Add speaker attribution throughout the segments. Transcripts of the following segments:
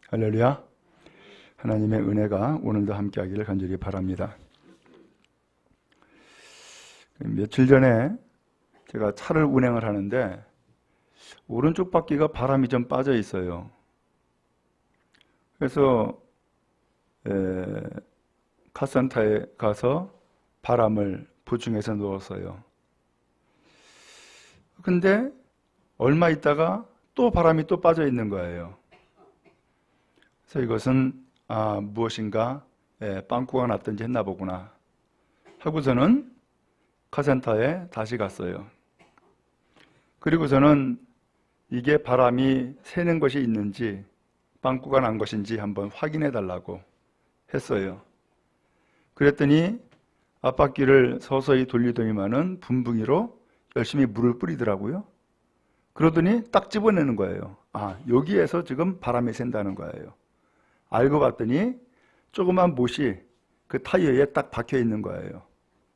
Speaker 1: 할렐루야. 하나님의 은혜가 오늘도 함께하기를 간절히 바랍니다. 며칠 전에 제가 차를 운행을 하는데 오른쪽 바퀴가 바람이 좀 빠져 있어요. 그래서 카센터에 가서 바람을 보충해서 넣었어요. 근데 얼마 있다가 또 바람이 또 빠져 있는 거예요. 그래서 이것은 무엇인가 빵꾸가 났든지 했나 보구나 하고서는 카센터에 다시 갔어요. 그리고서는 이게 바람이 새는 것이 있는지 빵꾸가 난 것인지 한번 확인해 달라고 했어요. 그랬더니 앞바퀴를 서서히 돌리더니만은 분붕이로 열심히 물을 뿌리더라고요. 그러더니 딱 집어내는 거예요. 여기에서 지금 바람이 샌다는 거예요. 알고 봤더니 조그만 못이 그 타이어에 딱 박혀 있는 거예요.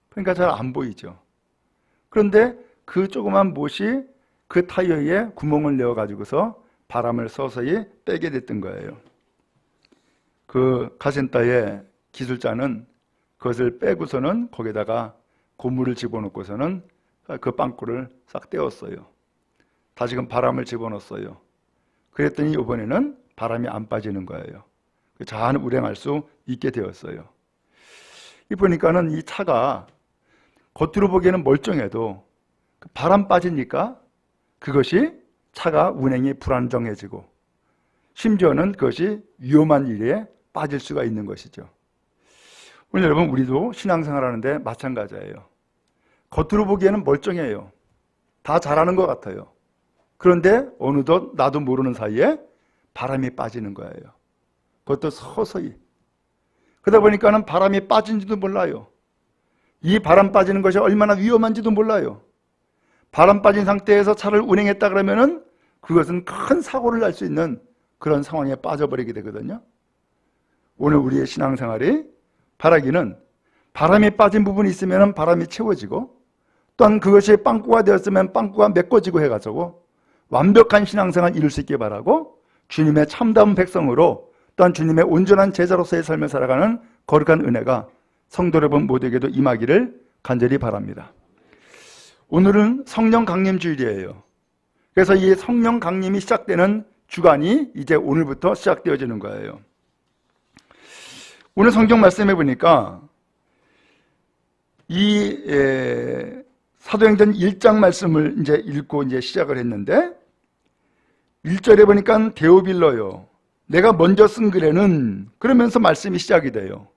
Speaker 1: 그러니까 잘 안 보이죠. 그런데 그 조그만 못이 그 타이어에 구멍을 내어 가지고서 바람을 서서히 빼게 됐던 거예요. 그 카센터의 기술자는 그것을 빼고서는 거기다가 고무를 집어넣고서는 그 빵꾸를 싹 떼었어요. 다시금 바람을 집어넣었어요. 그랬더니 이번에는 바람이 안 빠지는 거예요. 잘 운행할 수 있게 되었어요. 이 보니까는 이 차가 겉으로 보기에는 멀쩡해도 바람 빠지니까 그것이 차가 운행이 불안정해지고 심지어는 그것이 위험한 일에 빠질 수가 있는 것이죠. 오늘 여러분, 우리도 신앙생활 하는데 마찬가지예요. 겉으로 보기에는 멀쩡해요. 다 잘하는 것 같아요. 그런데 어느덧 나도 모르는 사이에 바람이 빠지는 거예요. 그것도 서서히. 그러다 보니까는 바람이 빠진지도 몰라요. 이 바람 빠지는 것이 얼마나 위험한지도 몰라요. 바람 빠진 상태에서 차를 운행했다 그러면은 그것은 큰 사고를 날 수 있는 그런 상황에 빠져버리게 되거든요. 오늘 우리의 신앙생활이 바라기는 바람이 빠진 부분이 있으면 바람이 채워지고, 또한 그것이 빵꾸가 되었으면 빵꾸가 메꿔지고 해가지고 완벽한 신앙생활을 이룰 수 있게 바라고, 주님의 참다운 백성으로 또한 주님의 온전한 제자로서의 삶을 살아가는 거룩한 은혜가 성도 여러분 모두에게도 임하기를 간절히 바랍니다. 오늘은 성령 강림 주일이에요. 그래서 이 성령 강림이 시작되는 주간이 이제 오늘부터 시작되어지는 거예요. 오늘 성경 말씀해 보니까 이 사도행전 1장 말씀을 이제 읽고 이제 시작을 했는데, 1절에 보니까 데오빌로요, 내가 먼저 쓴 글에는, 그러면서 말씀이 시작이 돼요.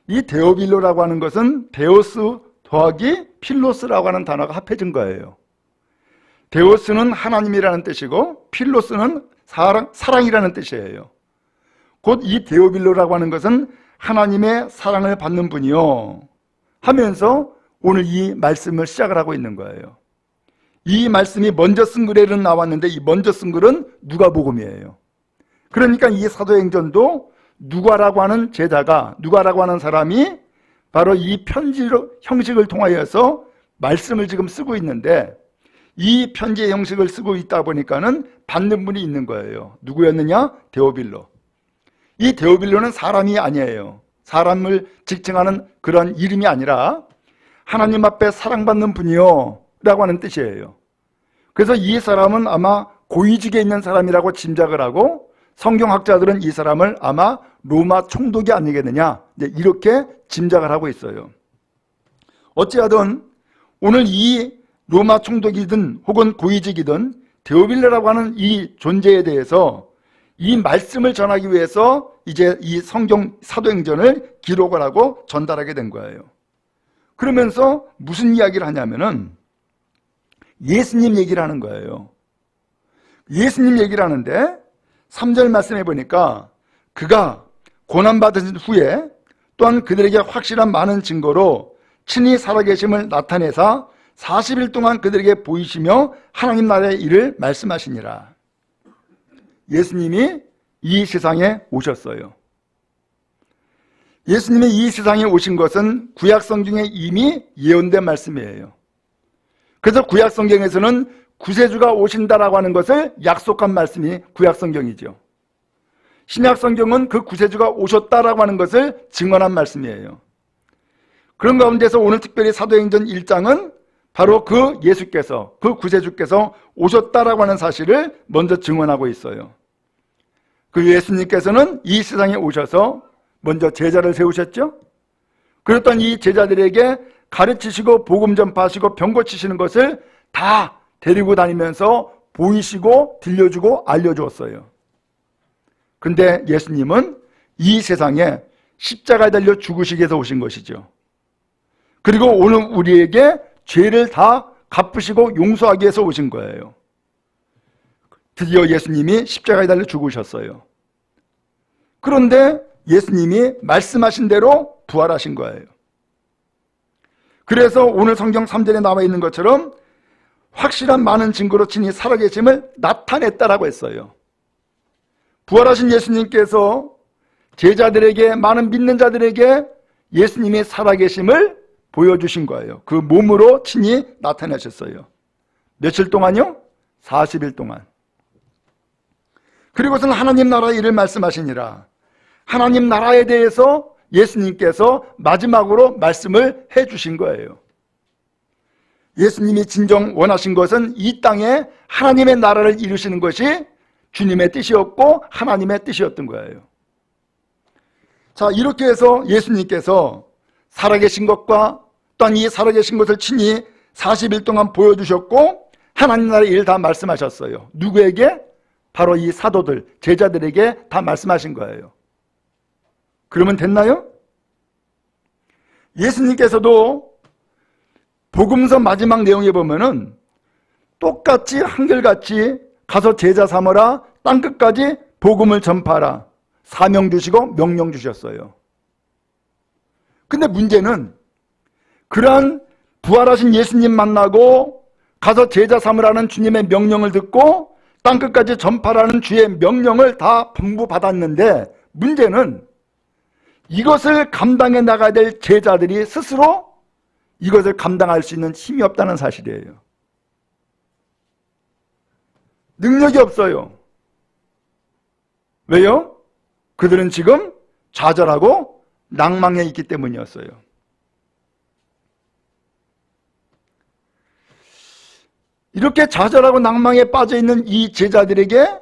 Speaker 1: 이 데오빌로라고 하는 것은 데오스 더하기 필로스라고 하는 단어가 합해진 거예요. 데오스는 하나님이라는 뜻이고 필로스는 사랑이라는 뜻이에요. 곧 이 데오빌로라고 하는 것은 하나님의 사랑을 받는 분이요 하면서 오늘 이 말씀을 시작을 하고 있는 거예요. 이 말씀이 먼저 쓴 글에는 나왔는데 이 먼저 쓴 글은 누가복음이에요. 그러니까 이 사도행전도 누가라고 하는 제자가, 누가라고 하는 사람이 바로 이 편지 형식을 통하여서 말씀을 지금 쓰고 있는데, 이 편지의 형식을 쓰고 있다 보니까는 받는 분이 있는 거예요. 누구였느냐? 데오빌로. 이 데오빌로는 사람이 아니에요. 사람을 직칭하는 그런 이름이 아니라 하나님 앞에 사랑받는 분이요 라고 하는 뜻이에요. 그래서 이 사람은 아마 고위직에 있는 사람이라고 짐작을 하고, 성경학자들은 이 사람을 아마 로마 총독이 아니겠느냐 이렇게 짐작을 하고 있어요. 어찌하든 오늘 이 로마 총독이든 혹은 고위직이든 데오빌로라고 하는 이 존재에 대해서 이 말씀을 전하기 위해서 이제 이 성경 사도행전을 기록을 하고 전달하게 된 거예요. 그러면서 무슨 이야기를 하냐면은 예수님 얘기를 하는 거예요. 예수님 얘기를 하는데 3절 말씀해 보니까 그가 고난받으신 후에 또한 그들에게 확실한 많은 증거로 친히 살아계심을 나타내사 40일 동안 그들에게 보이시며 하나님 나라의 일을 말씀하시니라. 예수님이 이 세상에 오셨어요. 예수님이 이 세상에 오신 것은 구약성경에 이미 예언된 말씀이에요. 그래서 구약성경에서는 구세주가 오신다라고 하는 것을 약속한 말씀이 구약성경이죠. 신약성경은 그 구세주가 오셨다라고 하는 것을 증언한 말씀이에요. 그런 가운데서 오늘 특별히 사도행전 1장은 바로 그 예수께서, 그 구세주께서 오셨다라고 하는 사실을 먼저 증언하고 있어요. 그 예수님께서는 이 세상에 오셔서 먼저 제자를 세우셨죠. 그랬던 이 제자들에게 가르치시고 복음 전파하시고 병 고치시는 것을 다 데리고 다니면서 보이시고 들려주고 알려주었어요. 근데 예수님은 이 세상에 십자가에 달려 죽으시기 위해서 오신 것이죠. 그리고 오늘 우리에게 죄를 다 갚으시고 용서하기 위해서 오신 거예요. 드디어 예수님이 십자가에 달려 죽으셨어요. 그런데 예수님이 말씀하신 대로 부활하신 거예요. 그래서 오늘 성경 3절에 나와 있는 것처럼 확실한 많은 증거로 친히 살아계심을 나타냈다라고 했어요. 부활하신 예수님께서 제자들에게, 많은 믿는 자들에게 예수님이 살아계심을 보여주신 거예요. 그 몸으로 친히 나타내셨어요. 며칠 동안요? 40일 동안. 그리고서는 하나님 나라의 일을 말씀하시니라. 하나님 나라에 대해서 예수님께서 마지막으로 말씀을 해주신 거예요. 예수님이 진정 원하신 것은 이 땅에 하나님의 나라를 이루시는 것이 주님의 뜻이었고 하나님의 뜻이었던 거예요. 자, 이렇게 해서 예수님께서 살아계신 것과 또한 이 살아계신 것을 친히 40일 동안 보여주셨고 하나님 나라의 일 다 말씀하셨어요. 누구에게? 바로 이 사도들, 제자들에게 다 말씀하신 거예요. 그러면 됐나요? 예수님께서도 복음서 마지막 내용에 보면은 똑같이 한결같이 가서 제자 삼으라, 땅끝까지 복음을 전파하라 사명 주시고 명령 주셨어요. 근데 문제는 그러한 부활하신 예수님 만나고 가서 제자 삼으라는 주님의 명령을 듣고 땅끝까지 전파라는 주의 명령을 다 분부 받았는데 문제는 이것을 감당해 나가야 될 제자들이 스스로 이것을 감당할 수 있는 힘이 없다는 사실이에요. 능력이 없어요. 왜요? 그들은 지금 좌절하고 낭망해 있기 때문이었어요. 이렇게 좌절하고 낭망에 빠져 있는 이 제자들에게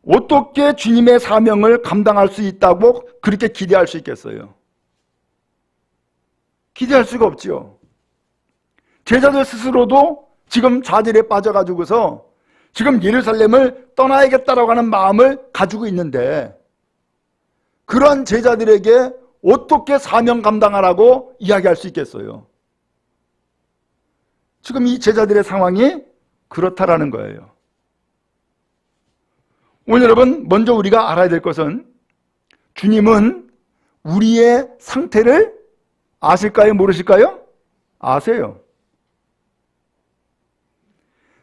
Speaker 1: 어떻게 주님의 사명을 감당할 수 있다고 그렇게 기대할 수 있겠어요? 기대할 수가 없죠. 제자들 스스로도 지금 좌절에 빠져가지고서 지금 예루살렘을 떠나야겠다라고 하는 마음을 가지고 있는데 그런 제자들에게 어떻게 사명 감당하라고 이야기할 수 있겠어요? 지금 이 제자들의 상황이 그렇다라는 거예요. 오늘 여러분, 먼저 우리가 알아야 될 것은 주님은 우리의 상태를 아실까요? 모르실까요? 아세요.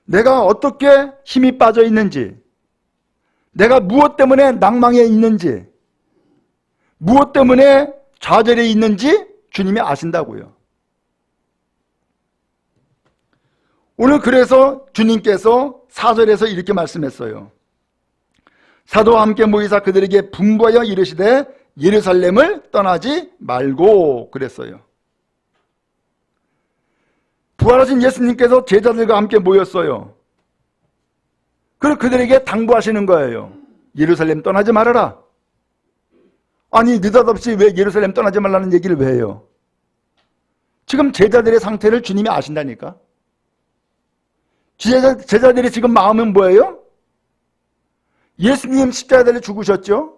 Speaker 1: 내가 어떻게 힘이 빠져 있는지, 내가 무엇 때문에 낭망해 있는지, 무엇 때문에 좌절해 있는지 주님이 아신다고요. 오늘 그래서 주님께서 4절에서 이렇게 말씀했어요. 사도와 함께 모이사 그들에게 분부하여 이르시되 예루살렘을 떠나지 말고 그랬어요. 부활하신 예수님께서 제자들과 함께 모였어요. 그리고 그들에게 당부하시는 거예요. 예루살렘 떠나지 말아라. 아니 느닷없이 왜 예루살렘 떠나지 말라는 얘기를 왜 해요? 지금 제자들의 상태를 주님이 아신다니까. 제자들이 지금 마음은 뭐예요? 예수님 십자가에 달려 죽으셨죠?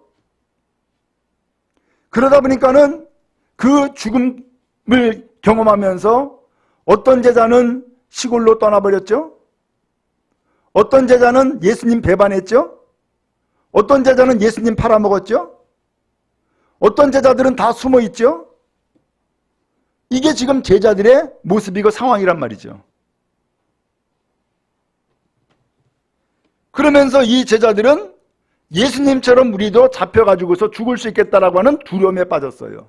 Speaker 1: 그러다 보니까는 그 죽음을 경험하면서 어떤 제자는 시골로 떠나버렸죠? 어떤 제자는 예수님 배반했죠? 어떤 제자는 예수님 팔아먹었죠? 어떤 제자들은 다 숨어있죠? 이게 지금 제자들의 모습이고 상황이란 말이죠. 그러면서 이 제자들은 예수님처럼 우리도 잡혀가지고서 죽을 수 있겠다라고 하는 두려움에 빠졌어요.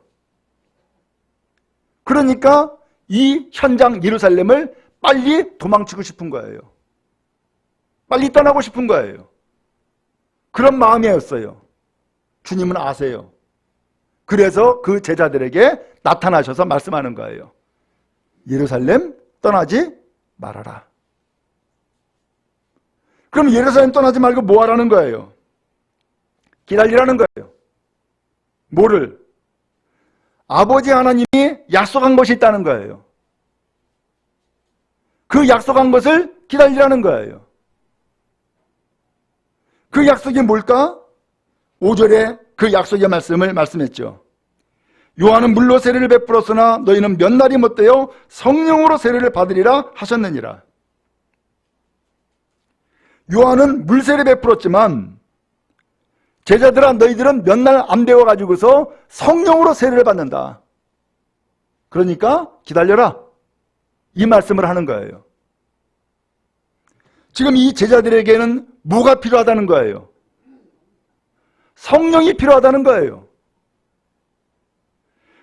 Speaker 1: 그러니까 이 현장 예루살렘을 빨리 도망치고 싶은 거예요. 빨리 떠나고 싶은 거예요. 그런 마음이었어요. 주님은 아세요. 그래서 그 제자들에게 나타나셔서 말씀하는 거예요. 예루살렘 떠나지 말아라. 그럼 예루살렘 떠나지 말고 뭐 하라는 거예요? 기다리라는 거예요. 뭐를? 아버지 하나님이 약속한 것이 있다는 거예요. 그 약속한 것을 기다리라는 거예요. 그 약속이 뭘까? 5절에 그 약속의 말씀을 말씀했죠. 요한은 물로 세례를 베풀었으나 너희는 몇 날이 못되어 성령으로 세례를 받으리라 하셨느니라. 요한은 물세례 베풀었지만 제자들아 너희들은 몇 날 안 되어가지고서 성령으로 세례를 받는다. 그러니까 기다려라. 이 말씀을 하는 거예요. 지금 이 제자들에게는 뭐가 필요하다는 거예요? 성령이 필요하다는 거예요.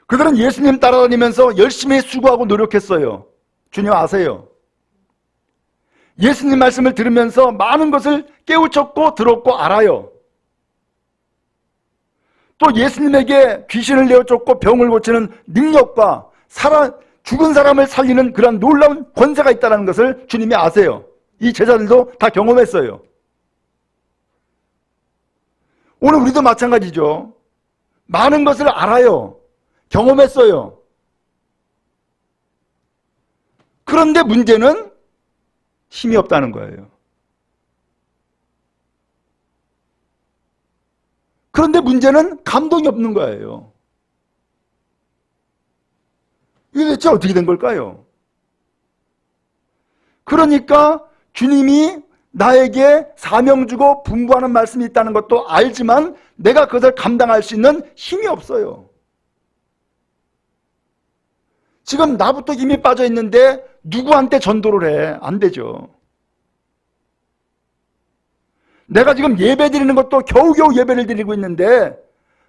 Speaker 1: 그들은 예수님 따라다니면서 열심히 수고하고 노력했어요. 주님 아세요. 예수님 말씀을 들으면서 많은 것을 깨우쳤고 들었고 알아요. 또 예수님에게 귀신을 내어쫓고 병을 고치는 능력과 죽은 사람을 살리는 그런 놀라운 권세가 있다는 것을 주님이 아세요. 이 제자들도 다 경험했어요. 오늘 우리도 마찬가지죠. 많은 것을 알아요. 경험했어요. 그런데 문제는 힘이 없다는 거예요. 그런데 문제는 감동이 없는 거예요. 이게 대체 어떻게 된 걸까요? 그러니까 주님이 나에게 사명 주고 분부하는 말씀이 있다는 것도 알지만 내가 그것을 감당할 수 있는 힘이 없어요. 지금 나부터 힘이 빠져 있는데 누구한테 전도를 해? 안 되죠. 내가 지금 예배 드리는 것도 겨우겨우 예배를 드리고 있는데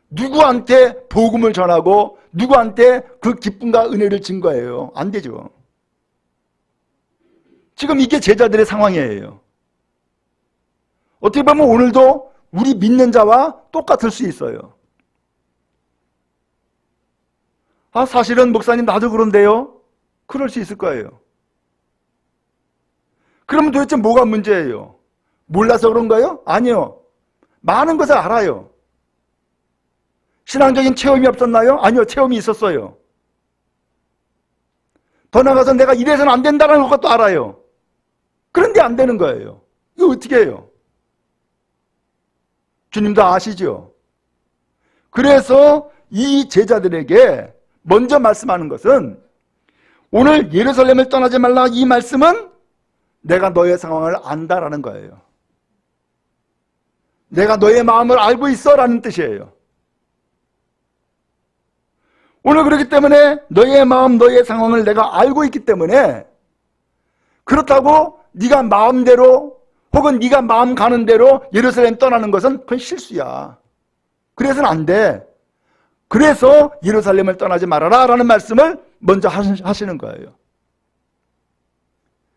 Speaker 1: 누구한테 복음을 전하고 누구한테 그 기쁨과 은혜를 준 거예요? 안 되죠. 지금 이게 제자들의 상황이에요. 어떻게 보면 오늘도 우리 믿는 자와 똑같을 수 있어요. 아, 사실은 목사님 나도 그런데요? 그럴 수 있을 거예요. 그러면 도대체 뭐가 문제예요? 몰라서 그런가요? 아니요. 많은 것을 알아요. 신앙적인 체험이 없었나요? 아니요. 체험이 있었어요. 더 나아가서 내가 이래서는 안 된다는 것도 알아요. 그런데 안 되는 거예요. 이거 어떻게 해요? 주님도 아시죠? 그래서 이 제자들에게 먼저 말씀하는 것은 오늘 예루살렘을 떠나지 말라 이 말씀은 내가 너의 상황을 안다라는 거예요. 내가 너의 마음을 알고 있어 라는 뜻이에요. 오늘 그렇기 때문에 너의 마음, 너의 상황을 내가 알고 있기 때문에 그렇다고 네가 마음대로 혹은 네가 마음 가는 대로 예루살렘 떠나는 것은 그건 실수야. 그래서는 안 돼. 그래서 예루살렘을 떠나지 말아라 라는 말씀을 먼저 하시는 거예요.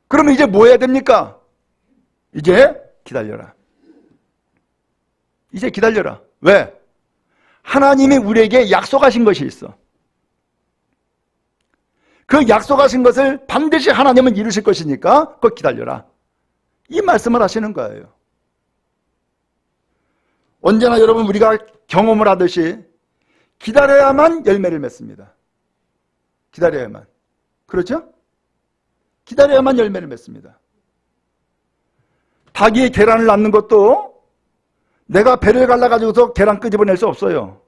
Speaker 1: 그러면 이제 뭐 해야 됩니까? 이제 기다려라. 이제 기다려라. 왜? 하나님이 우리에게 약속하신 것이 있어. 그 약속하신 것을 반드시 하나님은 이루실 것이니까 그거 기다려라. 이 말씀을 하시는 거예요. 언제나 여러분 우리가 경험을 하듯이 기다려야만 열매를 맺습니다. 기다려야만. 그렇죠? 기다려야만 열매를 맺습니다. 닭이 계란을 낳는 것도 내가 배를 갈라가지고서 계란 끄집어낼 수 없어요.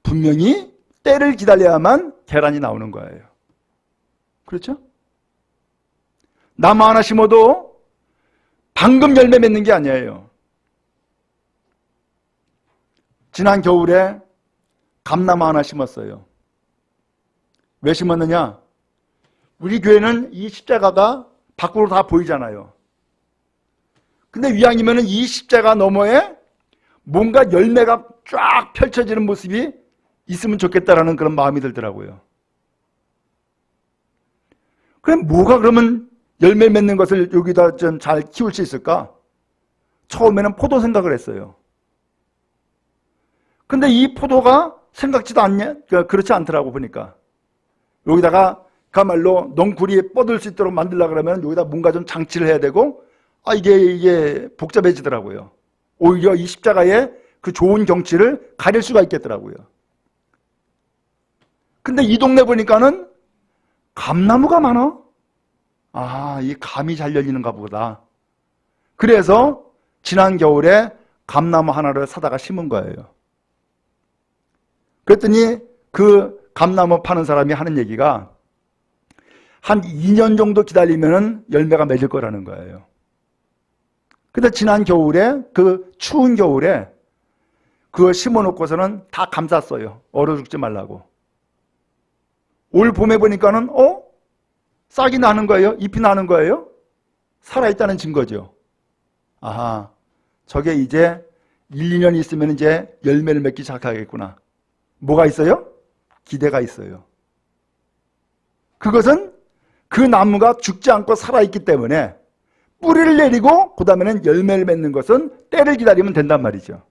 Speaker 1: 분명히 때를 기다려야만 계란이 나오는 거예요. 그렇죠? 나무 하나 심어도 방금 열매 맺는 게 아니에요. 지난 겨울에 감나무 하나 심었어요. 왜 심었느냐? 우리 교회는 이 십자가가 밖으로 다 보이잖아요. 근데 이왕이면은 이 십자가 너머에 뭔가 열매가 쫙 펼쳐지는 모습이 있으면 좋겠다라는 그런 마음이 들더라고요. 그럼 뭐가 그러면 열매 맺는 것을 여기다 좀 잘 키울 수 있을까? 처음에는 포도 생각을 했어요. 근데 이 포도가 생각지도 않냐? 그렇지 않더라고 보니까. 여기다가 그야말로 넝쿨이 뻗을 수 있도록 만들려고 그러면 여기다 뭔가 좀 장치를 해야 되고, 이게 복잡해지더라고요. 오히려 이 십자가의 그 좋은 경치를 가릴 수가 있겠더라고요. 근데 이 동네 보니까는 감나무가 많아. 이 감이 잘 열리는가 보다. 그래서 지난 겨울에 감나무 하나를 사다가 심은 거예요. 그랬더니 그 감나무 파는 사람이 하는 얘기가 한 2년 정도 기다리면 열매가 맺을 거라는 거예요. 근데 지난 겨울에, 그 추운 겨울에 그거 심어놓고서는 다 감쌌어요. 얼어 죽지 말라고. 올 봄에 보니까는 싹이 나는 거예요? 잎이 나는 거예요? 살아있다는 증거죠. 저게 이제 1, 2년 있으면 이제 열매를 맺기 시작하겠구나. 뭐가 있어요? 기대가 있어요. 그것은 그 나무가 죽지 않고 살아있기 때문에 뿌리를 내리고 그 다음에는 열매를 맺는 것은 때를 기다리면 된단 말이죠.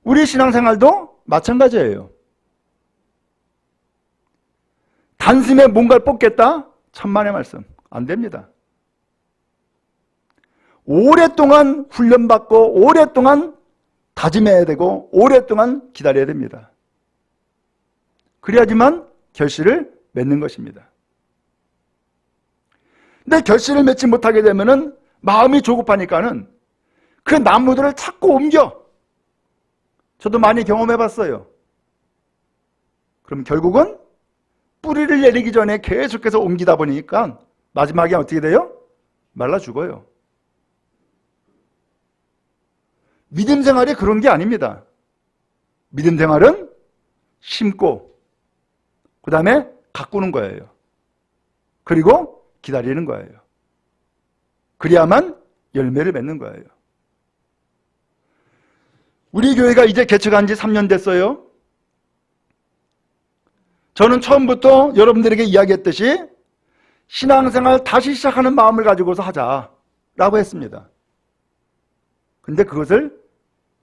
Speaker 1: 우리 신앙생활도 마찬가지예요. 단숨에 뭔가를 뽑겠다? 천만의 말씀. 안 됩니다. 오랫동안 훈련받고 오랫동안 다짐해야 되고 오랫동안 기다려야 됩니다. 그래야지만 결실을 맺는 것입니다. 근데 결실을 맺지 못하게 되면은 마음이 조급하니까는 그 나무들을 자꾸 옮겨. 저도 많이 경험해 봤어요. 그럼 결국은 뿌리를 내리기 전에 계속해서 옮기다 보니까 마지막에 어떻게 돼요? 말라 죽어요. 믿음 생활이 그런 게 아닙니다. 믿음 생활은 심고 그 다음에 가꾸는 거예요. 그리고 기다리는 거예요. 그래야만 열매를 맺는 거예요. 우리 교회가 이제 개척한 지 3년 됐어요. 저는 처음부터 여러분들에게 이야기했듯이 신앙생활 다시 시작하는 마음을 가지고서 하자라고 했습니다. 근데 그것을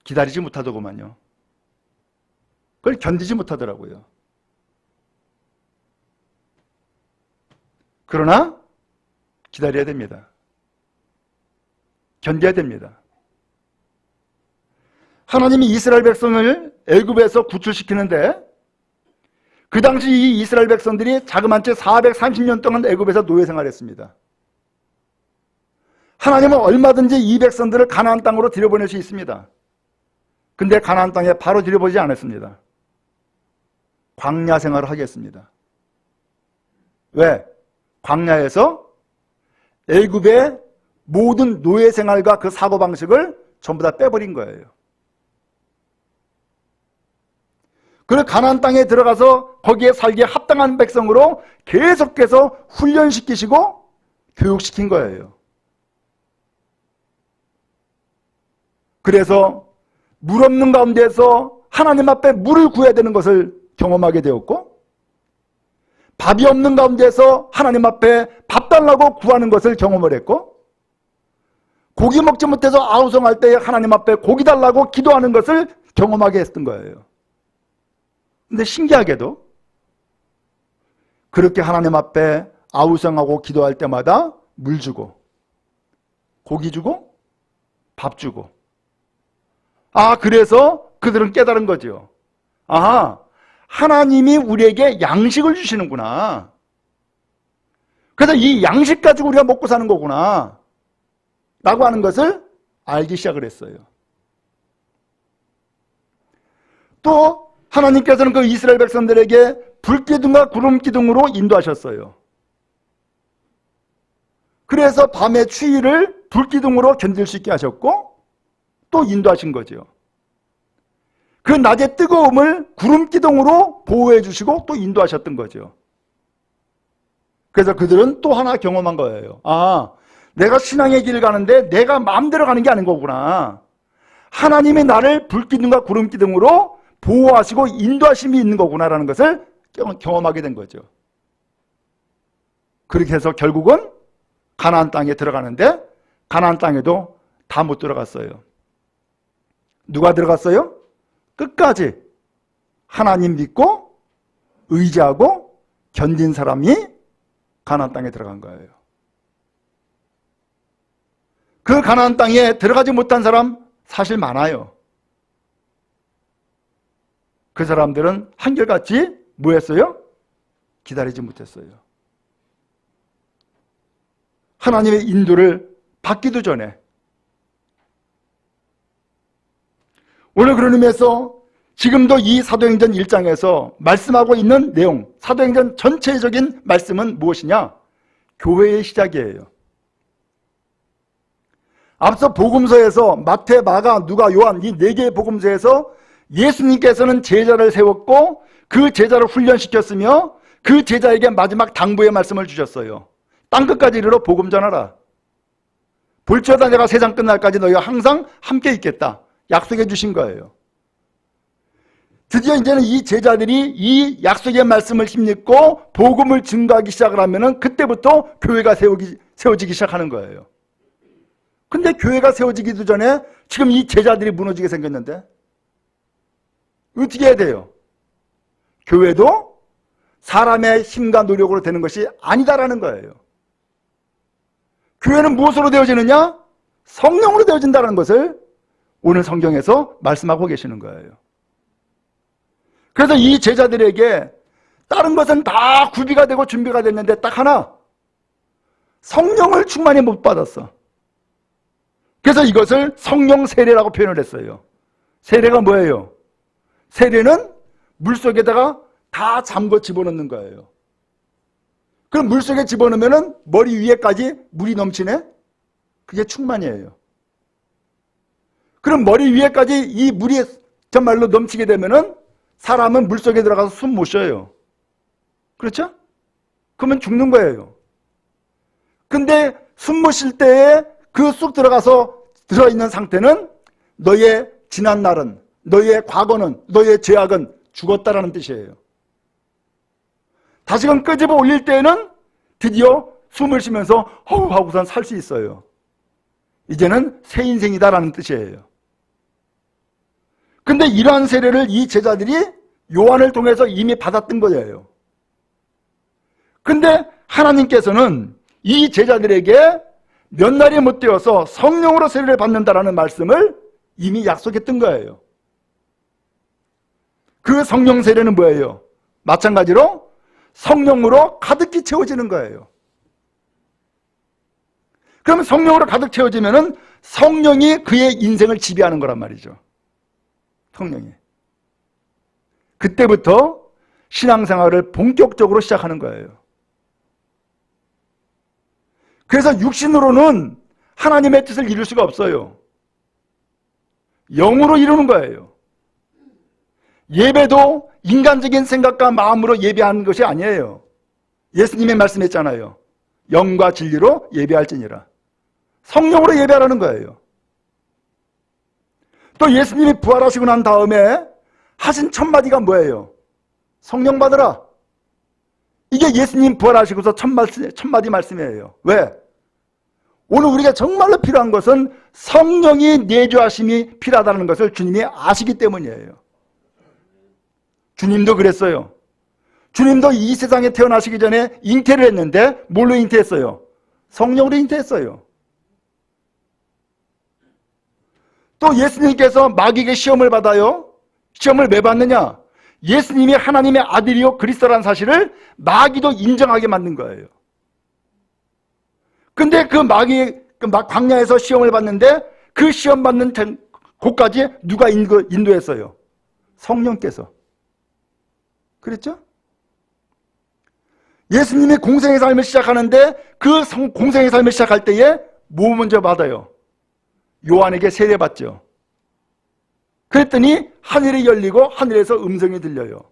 Speaker 1: 기다리지 못하더구만요. 그걸 견디지 못하더라고요. 그러나 기다려야 됩니다. 견뎌야 됩니다. 하나님이 이스라엘 백성을 애굽에서 구출시키는데 그 당시 이 이스라엘 백성들이 자그마치 430년 동안 애굽에서 노예 생활했습니다. 하나님은 얼마든지 이 백성들을 가나안 땅으로 들여보낼 수 있습니다. 근데 가나안 땅에 바로 들여보지 않았습니다. 광야 생활을 하겠습니다. 왜? 광야에서 애굽의 모든 노예 생활과 그 사고방식을 전부 다 빼버린 거예요. 그리고 가나안 땅에 들어가서 거기에 살기에 합당한 백성으로 계속해서 훈련시키시고 교육시킨 거예요. 그래서 물 없는 가운데서 하나님 앞에 물을 구해야 되는 것을 경험하게 되었고, 밥이 없는 가운데서 하나님 앞에 밥 달라고 구하는 것을 경험을 했고, 고기 먹지 못해서 아우성할 때 하나님 앞에 고기 달라고 기도하는 것을 경험하게 했던 거예요. 근데 신기하게도 그렇게 하나님 앞에 아우성하고 기도할 때마다 물 주고 고기 주고 밥 주고, 그래서 그들은 깨달은 거죠. 하나님이 우리에게 양식을 주시는구나. 그래서 이 양식 가지고 우리가 먹고 사는 거구나 라고 하는 것을 알기 시작을 했어요. 또 하나님께서는 그 이스라엘 백성들에게 불기둥과 구름기둥으로 인도하셨어요. 그래서 밤의 추위를 불기둥으로 견딜 수 있게 하셨고 또 인도하신 거죠. 그 낮의 뜨거움을 구름기둥으로 보호해 주시고 또 인도하셨던 거죠. 그래서 그들은 또 하나 경험한 거예요. 내가 신앙의 길을 가는데 내가 마음대로 가는 게 아닌 거구나. 하나님이 나를 불기둥과 구름기둥으로 보호하시고 인도하심이 있는 거구나라는 것을 경험하게 된 거죠. 그렇게 해서 결국은 가나안 땅에 들어가는데 가나안 땅에도 다 못 들어갔어요. 누가 들어갔어요? 끝까지 하나님 믿고 의지하고 견딘 사람이 가나안 땅에 들어간 거예요. 그 가나안 땅에 들어가지 못한 사람 사실 많아요. 그 사람들은 한결같이 뭐 했어요? 기다리지 못했어요. 하나님의 인도를 받기도 전에. 오늘 그런 의미에서 지금도 이 사도행전 1장에서 말씀하고 있는 내용, 사도행전 전체적인 말씀은 무엇이냐? 교회의 시작이에요. 앞서 복음서에서 마태, 마가, 누가, 요한 이 4개의 복음서에서 예수님께서는 제자를 세웠고 그 제자를 훈련시켰으며 그 제자에게 마지막 당부의 말씀을 주셨어요. 땅끝까지 이르러 복음 전하라. 볼지어다 내가 세상 끝날까지 너희와 항상 함께 있겠다. 약속해 주신 거예요. 드디어 이제는 이 제자들이 이 약속의 말씀을 힘입고 복음을 증거하기 시작을 하면은 그때부터 교회가 세워지기 시작하는 거예요. 근데 교회가 세워지기도 전에 지금 이 제자들이 무너지게 생겼는데 어떻게 해야 돼요? 교회도 사람의 힘과 노력으로 되는 것이 아니다라는 거예요. 교회는 무엇으로 되어지느냐? 성령으로 되어진다는 것을 오늘 성경에서 말씀하고 계시는 거예요. 그래서 이 제자들에게 다른 것은 다 구비가 되고 준비가 됐는데 딱 하나, 성령을 충만히 못 받았어. 그래서 이것을 성령 세례라고 표현을 했어요. 세례가 뭐예요? 세례는 물속에다가 다 잠궈 집어넣는 거예요. 그럼 물속에 집어넣으면 머리 위에까지 물이 넘치네? 그게 충만이에요. 그럼 머리 위에까지 이 물이 정말로 넘치게 되면은 사람은 물속에 들어가서 숨 못 쉬어요. 그렇죠? 그러면 죽는 거예요. 근데 숨 못 쉴 때에 그 쑥 들어가서 들어있는 상태는 너의 지난 날은, 너의 과거는, 너의 죄악은 죽었다라는 뜻이에요. 다시금 끄집어 올릴 때에는 드디어 숨을 쉬면서 허우 하고선 살 수 있어요. 이제는 새 인생이다라는 뜻이에요. 근데 이러한 세례를 이 제자들이 요한을 통해서 이미 받았던 거예요. 근데 하나님께서는 이 제자들에게 몇 날이 못 되어서 성령으로 세례를 받는다라는 말씀을 이미 약속했던 거예요. 그 성령 세례는 뭐예요? 마찬가지로 성령으로 가득히 채워지는 거예요. 그러면 성령으로 가득 채워지면은 성령이 그의 인생을 지배하는 거란 말이죠. 성령이. 그때부터 신앙생활을 본격적으로 시작하는 거예요. 그래서 육신으로는 하나님의 뜻을 이룰 수가 없어요. 영으로 이루는 거예요. 예배도 인간적인 생각과 마음으로 예배하는 것이 아니에요. 예수님이 말씀했잖아요. 영과 진리로 예배할지니라. 성령으로 예배하라는 거예요. 또 예수님이 부활하시고 난 다음에 하신 첫 마디가 뭐예요? 성령 받으라. 이게 예수님 부활하시고서 첫 마디 말씀이에요. 왜? 오늘 우리가 정말로 필요한 것은 성령이 내주하심이 필요하다는 것을 주님이 아시기 때문이에요. 주님도 그랬어요. 주님도 이 세상에 태어나시기 전에 잉태를 했는데 뭘로 잉태했어요? 성령으로 잉태했어요. 또 예수님께서 마귀에게 시험을 받아요. 시험을 왜 받느냐? 예수님이 하나님의 아들이요 그리스도라는 사실을 마귀도 인정하게 만든 거예요. 근데 그 마귀 광야에서 시험을 받는데 그 시험 받는 곳까지 누가 인도했어요? 성령께서. 그랬죠? 예수님이 공생의 삶을 시작하는데 그 공생의 삶을 시작할 때에 뭐 먼저 받아요? 요한에게 세례받죠. 그랬더니 하늘이 열리고 하늘에서 음성이 들려요.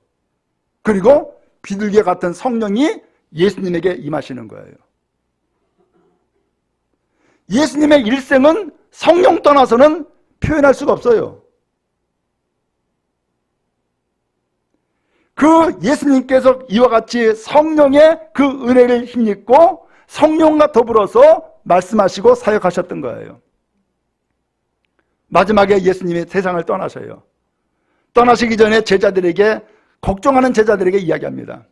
Speaker 1: 그리고 비둘기 같은 성령이 예수님에게 임하시는 거예요. 예수님의 일생은 성령 떠나서는 표현할 수가 없어요. 그 예수님께서 이와 같이 성령의 그 은혜를 힘입고 성령과 더불어서 말씀하시고 사역하셨던 거예요. 마지막에 예수님이 세상을 떠나셔요. 떠나시기 전에 제자들에게, 걱정하는 제자들에게 이야기합니다.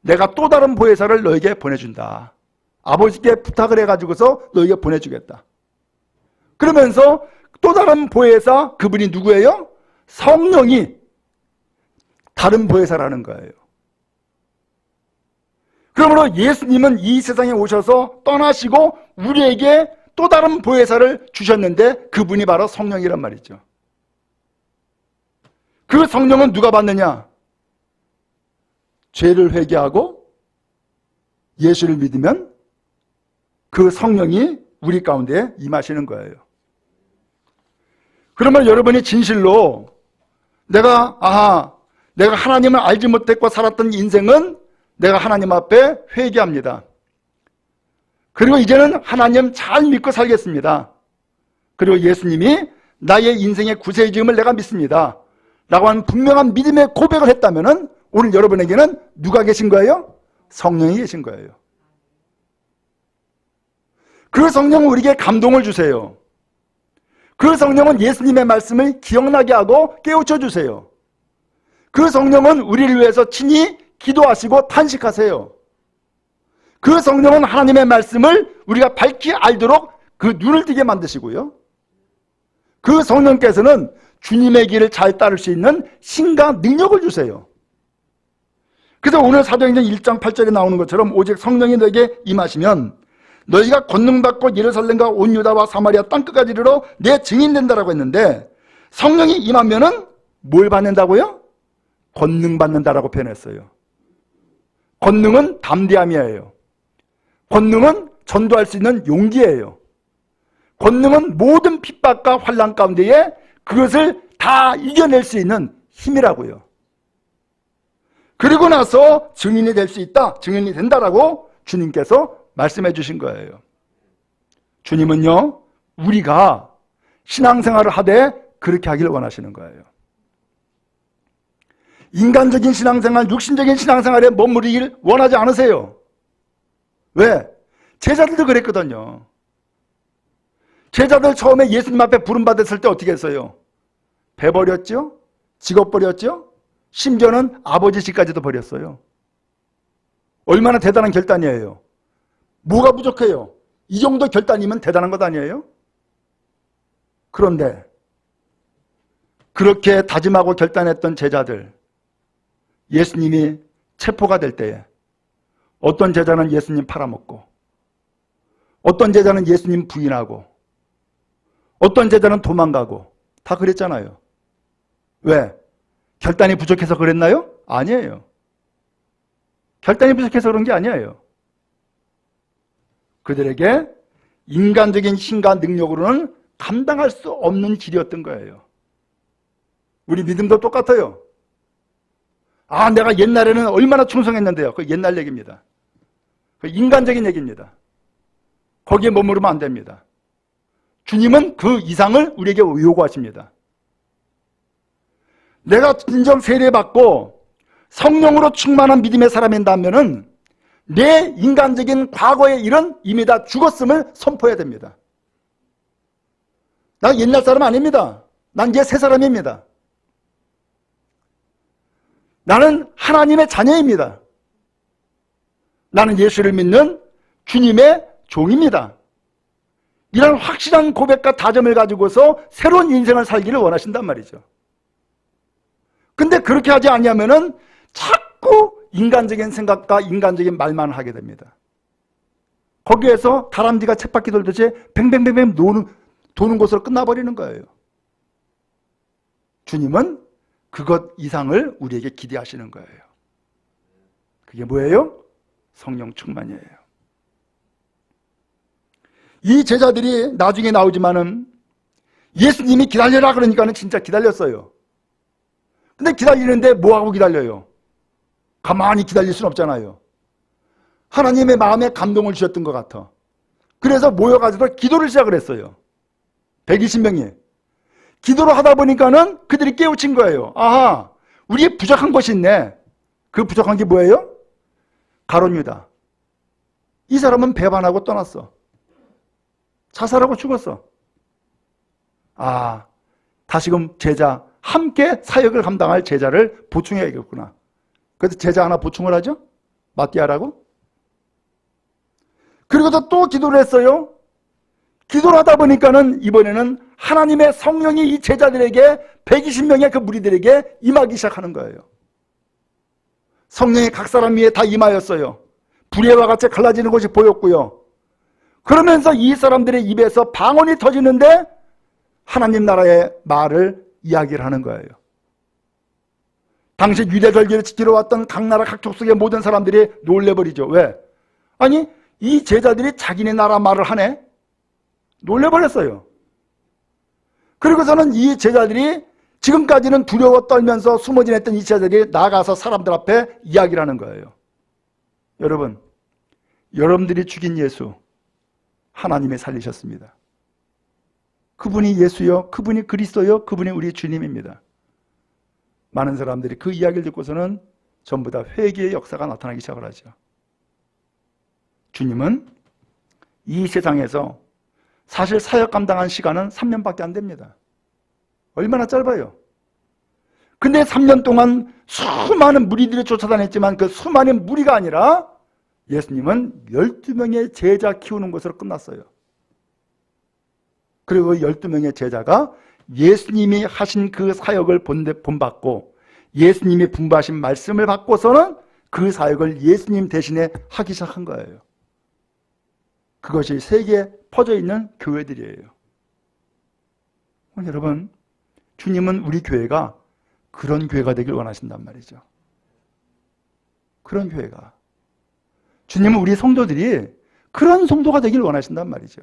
Speaker 1: 내가 또 다른 보혜사를 너에게 보내준다. 아버지께 부탁을 해가지고서 너에게 보내주겠다. 그러면서 또 다른 보혜사, 그분이 누구예요? 성령이 다른 보혜사라는 거예요. 그러므로 예수님은 이 세상에 오셔서 떠나시고 우리에게 또 다른 보혜사를 주셨는데 그분이 바로 성령이란 말이죠. 그 성령은 누가 받느냐? 죄를 회개하고 예수를 믿으면 그 성령이 우리 가운데 임하시는 거예요. 그러면 여러분이 진실로 내가 하나님을 알지 못했고 살았던 인생은 내가 하나님 앞에 회개합니다. 그리고 이제는 하나님 잘 믿고 살겠습니다. 그리고 예수님이 나의 인생의 구세주임을 내가 믿습니다. 라고 하는 분명한 믿음의 고백을 했다면 오늘 여러분에게는 누가 계신 거예요? 성령이 계신 거예요. 그 성령은 우리에게 감동을 주세요. 그 성령은 예수님의 말씀을 기억나게 하고 깨우쳐 주세요. 그 성령은 우리를 위해서 친히 기도하시고 탄식하세요. 그 성령은 하나님의 말씀을 우리가 밝히 알도록 그 눈을 뜨게 만드시고요. 그 성령께서는 주님의 길을 잘 따를 수 있는 신과 능력을 주세요. 그래서 오늘 사도행전 1장 8절에 나오는 것처럼 오직 성령이 너에게 임하시면 너희가 권능받고 예루살렘과 온 유다와 사마리아 땅끝까지 이르러 내 증인 된다라고 했는데 성령이 임하면은 뭘 받는다고요? 권능 받는다라고 표현했어요. 권능은 담대함이에요. 권능은 전도할 수 있는 용기예요. 권능은 모든 핍박과 환난 가운데에 그것을 다 이겨낼 수 있는 힘이라고요. 그리고 나서 증인이 될 수 있다, 증인이 된다라고 주님께서 말씀해 주신 거예요. 주님은요, 우리가 신앙생활을 하되 그렇게 하기를 원하시는 거예요. 인간적인 신앙생활, 육신적인 신앙생활에 머무르길 원하지 않으세요. 왜? 제자들도 그랬거든요. 제자들 처음에 예수님 앞에 부름받았을 때 어떻게 했어요? 배 버렸죠? 직업 버렸죠? 심지어는 아버지 집까지도 버렸어요. 얼마나 대단한 결단이에요. 뭐가 부족해요? 이 정도 결단이면 대단한 것 아니에요? 그런데 그렇게 다짐하고 결단했던 제자들, 예수님이 체포가 될 때에 어떤 제자는 예수님 팔아먹고, 어떤 제자는 예수님 부인하고, 어떤 제자는 도망가고, 다 그랬잖아요. 왜? 결단이 부족해서 그랬나요? 아니에요. 결단이 부족해서 그런 게 아니에요. 그들에게 인간적인 힘과 능력으로는 감당할 수 없는 길이었던 거예요. 우리 믿음도 똑같아요. 내가 옛날에는 얼마나 충성했는데요. 그 옛날 얘기입니다. 그 인간적인 얘기입니다. 거기에 머무르면 안 됩니다. 주님은 그 이상을 우리에게 요구하십니다. 내가 진정 세례받고 성령으로 충만한 믿음의 사람이라면은 내 인간적인 과거의 일은 이미 다 죽었음을 선포해야 됩니다. 나 옛날 사람 아닙니다. 난 이제 새 사람입니다. 나는 하나님의 자녀입니다. 나는 예수를 믿는 주님의 종입니다. 이런 확실한 고백과 다짐을 가지고서 새로운 인생을 살기를 원하신단 말이죠. 근데 그렇게 하지 않으면은 자꾸 인간적인 생각과 인간적인 말만 하게 됩니다. 거기에서 다람쥐가 쳇바퀴 돌듯이 뱅뱅뱅뱅 도는 곳으로 끝나버리는 거예요. 주님은 그것 이상을 우리에게 기대하시는 거예요. 그게 뭐예요? 성령 충만이에요. 이 제자들이 나중에 나오지만은 예수님이 기다려라 그러니까는 진짜 기다렸어요. 근데 기다리는데 뭐하고 기다려요? 가만히 기다릴 수는 없잖아요. 하나님의 마음에 감동을 주셨던 것 같아. 그래서 모여가지고 기도를 시작을 했어요. 120명이. 기도를 하다 보니까는 그들이 깨우친 거예요. 아하, 우리의 부족한 것이 있네. 그 부족한 게 뭐예요? 가룟 유다. 이 사람은 배반하고 떠났어. 자살하고 죽었어. 아, 다시금 제자, 함께 사역을 감당할 제자를 보충해야겠구나. 그래서 제자 하나 보충을 하죠? 마띠아라고. 그리고서 또 기도를 했어요. 기도를 하다 보니까는 이번에는 하나님의 성령이 이 제자들에게 120명의 그 무리들에게 임하기 시작하는 거예요. 성령이 각 사람 위에 다 임하였어요. 불의와 같이 갈라지는 것이 보였고요. 그러면서 이 사람들의 입에서 방언이 터지는데 하나님 나라의 말을 이야기를 하는 거예요. 당시 유대절기를 지키러 왔던 각 나라 각 족속의 모든 사람들이 놀래버리죠. 왜? 아니, 이 제자들이 자기네 나라 말을 하네? 놀래버렸어요. 그리고서는 이 제자들이 지금까지는 두려워 떨면서 숨어 지냈던 이 제자들이 나가서 사람들 앞에 이야기를 하는 거예요. 여러분, 여러분들이 죽인 예수 하나님이 살리셨습니다. 그분이 예수요, 그분이 그리스도요, 그분이 우리 주님입니다. 많은 사람들이 그 이야기를 듣고서는 전부 다 회개의 역사가 나타나기 시작을 하죠. 주님은 이 세상에서 사실 사역 감당한 시간은 3년밖에 안 됩니다. 얼마나 짧아요. 근데 3년 동안 수많은 무리들이 쫓아다녔지만 그 수많은 무리가 아니라 예수님은 12명의 제자 키우는 것으로 끝났어요. 그리고 12명의 제자가 예수님이 하신 그 사역을 본받고 예수님이 분부하신 말씀을 받고서는 그 사역을 예수님 대신에 하기 시작한 거예요. 그것이 세계에 퍼져 있는 교회들이에요. 여러분, 주님은 우리 교회가 그런 교회가 되길 원하신단 말이죠. 그런 교회가. 주님은 우리 성도들이 그런 성도가 되길 원하신단 말이죠.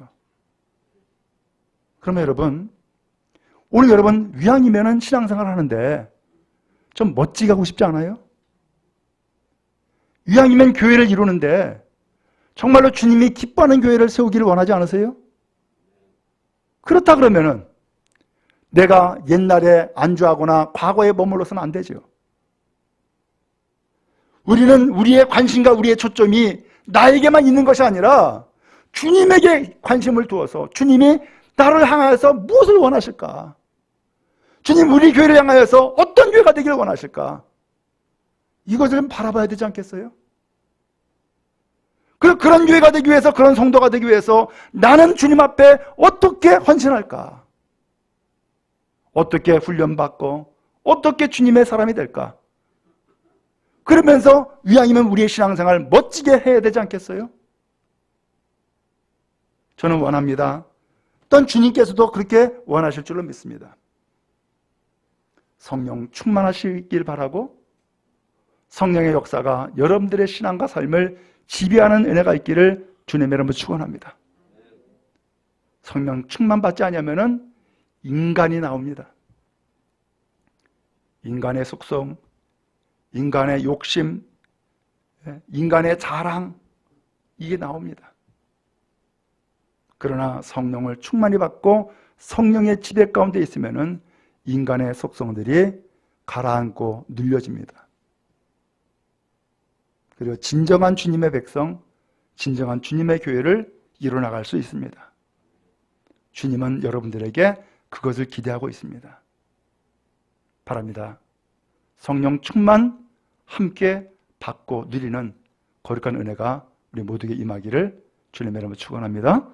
Speaker 1: 그러면 여러분, 오늘 여러분 위양이면은 신앙생활 하는데 좀 멋지게 하고 싶지 않아요? 위양이면 교회를 이루는데 정말로 주님이 기뻐하는 교회를 세우기를 원하지 않으세요? 그렇다 그러면은 내가 옛날에 안주하거나 과거에 머물러서는 안 되죠. 우리는 우리의 관심과 우리의 초점이 나에게만 있는 것이 아니라 주님에게 관심을 두어서 주님이 나를 향하여서 무엇을 원하실까? 주님 우리 교회를 향하여서 어떤 교회가 되기를 원하실까? 이것을 좀 바라봐야 되지 않겠어요? 그런 교회가 되기 위해서, 그런 성도가 되기 위해서 나는 주님 앞에 어떻게 헌신할까? 어떻게 훈련받고 어떻게 주님의 사람이 될까? 그러면서 이왕이면 우리의 신앙생활 멋지게 해야 되지 않겠어요? 저는 원합니다. 또한 주님께서도 그렇게 원하실 줄로 믿습니다. 성령 충만하시길 바라고 성령의 역사가 여러분들의 신앙과 삶을 지배하는 은혜가 있기를 주님의 이름으로 축원합니다. 성령 충만받지 않으면은 인간이 나옵니다. 인간의 속성, 인간의 욕심, 인간의 자랑, 이게 나옵니다. 그러나 성령을 충만히 받고 성령의 지배 가운데 있으면은 인간의 속성들이 가라앉고 눌려집니다. 그리고 진정한 주님의 백성, 진정한 주님의 교회를 이뤄나갈 수 있습니다. 주님은 여러분들에게 그것을 기대하고 있습니다. 바랍니다. 성령 충만 함께 받고 누리는 거룩한 은혜가 우리 모두에게 임하기를 주님의 이름으로 축원합니다.